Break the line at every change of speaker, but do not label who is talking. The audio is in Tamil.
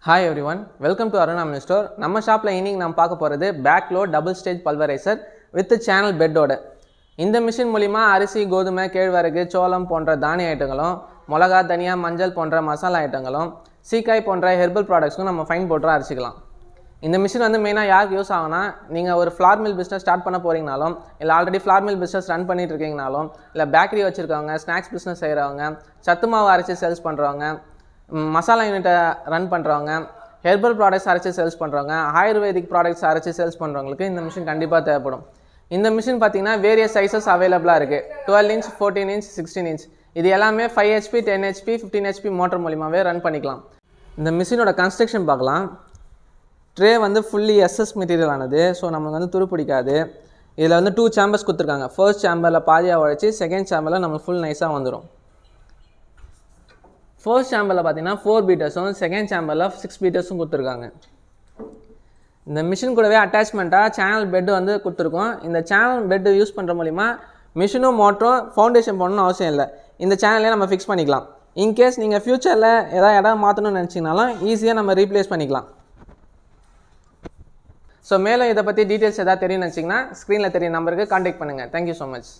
Hi everyone, welcome to Arunam Store. நம்ம ஷாப்பில் இன்னைக்கு நம்ம பார்க்க போகிறது பேக்லோட் double stage pulverizer with channel பெட்டோட. இந்த மிஷின் மூலிமா அரிசி, கோதுமை, கேழ்வரகு, சோளம் போன்ற தானிய ஐட்டங்களும், மிளகா, தனியா, மஞ்சள் போன்ற மசாலா ஐட்டங்களும், சீக்காய் போன்ற ஹெர்பல் ப்ராடக்ட்ஸும் நம்ம ஃபைன் பவுடராக அரைச்சிக்கலாம். இந்த மிஷின் வந்து மெயினாக யாருக்கு யூஸ் ஆகும்னா, நீங்கள் ஒரு ஃப்ளார் மில் பிஸ்னஸ் ஸ்டார்ட் பண்ண போகிறீங்கனாலும், இல்லை already flour mill business run பண்ணிட்டு இருக்கீங்கனாலும், இல்லை பேக்கரி வச்சுருக்கவங்க, ஸ்நாக்ஸ் பிஸ்னஸ் செய்கிறவங்க, சத்து மாவு அரைச்சி சேல்ஸ் பண்ணுறவங்க, மசாலா யூனிட்டை ரன் பண்ணுறவங்க, ஹெர்பல் ப்ராடக்ட்ஸ் அரைச்சி சேல்ஸ் பண்ணுறவங்க, ஆயுர்வேதிக் ப்ராடக்ட்ஸ் அரைச்சி சேல்ஸ் பண்ணுறவங்களுக்கு இந்த மிஷின் கண்டிப்பாக தேவைப்படும். இந்த மிஷின் பார்த்திங்கன்னா வேரியஸ் சைஸஸ் அவைலபிளாக இருக்குது. 12 inch, 14 inch, 16 inch. இது எல்லாமே 5 HP, 10 HP, 15 HP மோட்டர் மூலிமாவே ரன் பண்ணிக்கலாம். இந்த மிஷினோட கன்ஸ்ட்ரக்ஷன் பார்க்கலாம். ட்ரே வந்து ஃபுல்லி SS மெட்டீரியல் ஆனது, ஸோ நமக்கு வந்து துரு பிடிக்காது. இதில் வந்து 2 சேம்பர்ஸ் கொடுத்துருக்காங்க. ஃபர்ஸ்ட் சேம்பரில் பாதியாக உழைச்சி, செகண்ட் சேம்பரில் நமக்கு ஃபுல் நைஸாக வந்துடும். ஃபர்ஸ்ட் சேம்பரில் பார்த்தீங்கன்னா 4 பீட்டர்ஸும், செகண்ட் சேம்பரில் 6 பீட்டர்ஸும் கொடுத்துருக்காங்க. இந்த மிஷின் கூடவே அட்டாச்மெண்ட்டாக சேனல் பெட்டு வந்து கொடுத்துருக்கோம். இந்த சேனல் பெட்டு யூஸ் பண்ணுற மூலிமா மிஷினும் மோட்டரும் ஃபவுண்டேஷன் போடணும்னு அவசியம் இல்லை. இந்த சேனலே நம்ம ஃபிக்ஸ் பண்ணிக்கலாம். இன்கேஸ் நீங்கள் ஃப்யூச்சரில் ஏதாவது இடம் மாற்றணும்னு நினச்சிங்கனாலும் ஈஸியாக நம்ம ரீப்ளேஸ் பண்ணிக்கலாம். ஸோ மேலும் இதை பற்றி டீட்டெயில்ஸ் எதாவது தெரியும்னு நினச்சிங்கன்னா ஸ்க்ரீனில் தெரிய நம்பருக்கு கான்டாக்ட் பண்ணுங்கள். Thank you so much.